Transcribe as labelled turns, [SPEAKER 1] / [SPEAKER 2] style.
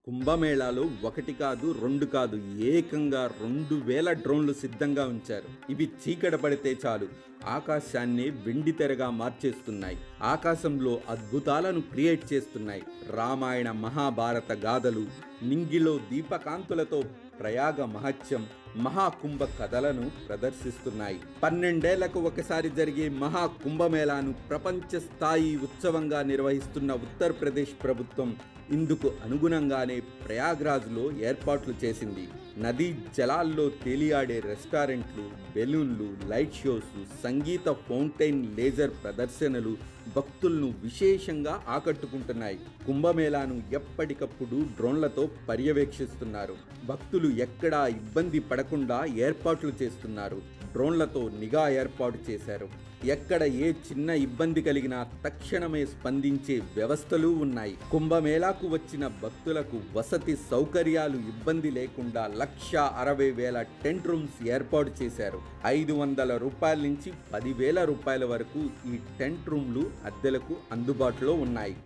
[SPEAKER 1] కుంభమేళాలో ఒకటి కాదు, రెండు కాదు, ఏకంగా 2000 డ్రోన్లు సిద్ధంగా ఉంచారు. ఇవి చీకట పడితే చాలు ఆకాశాన్ని వెండి తెరగా మార్చేస్తున్నాయి. ఆకాశంలో అద్భుతాలను క్రియేట్ చేస్తున్నాయి. రామాయణ మహాభారత గాథలు, నింగిలో దీపకాంతులతో ప్రయాగ మహత్యం, మహాకుంభ కథలను ప్రదర్శిస్తున్నాయి. 12 ఏళ్లకు ఒకసారి జరిగే మహాకుంభమేళాను ప్రపంచ స్థాయి ఉత్సవంగా నిర్వహిస్తున్న ఉత్తరప్రదేశ్ ప్రభుత్వం ఇందుకు అనుగుణంగానే ప్రయాగ్రాజ్లో ఏర్పాట్లు చేసింది. నదీ జలాల్లో తేలియాడే రెస్టారెంట్లు, బెలూన్లు, లైట్ షోస్, సంగీత ఫౌంటైన్, లేజర్ ప్రదర్శనలు భక్తులను విశేషంగా ఆకట్టుకుంటున్నాయి. కుంభమేళాను ఎప్పటికప్పుడు డ్రోన్లతో పర్యవేక్షిస్తున్నారు. భక్తులు ఎక్కడా ఇబ్బంది పడకుండా ఏర్పాట్లు చేస్తున్నారు. డ్రోన్లతో నిఘా ఏర్పాటు చేశారు. ఎక్కడ ఏ చిన్న ఇబ్బంది కలిగినా తక్షణమే స్పందించే వ్యవస్థలు ఉన్నాయి. కుంభమేళాకు వచ్చిన భక్తులకు వసతి సౌకర్యాలు ఇబ్బంది లేకుండా 1,60,000 టెంట్ రూమ్స్ ఏర్పాటు చేశారు. 500 రూపాయల నుంచి 10,000 రూపాయల వరకు ఈ టెంట్ రూమ్లు అద్దెలకు అందుబాటులో ఉన్నాయి.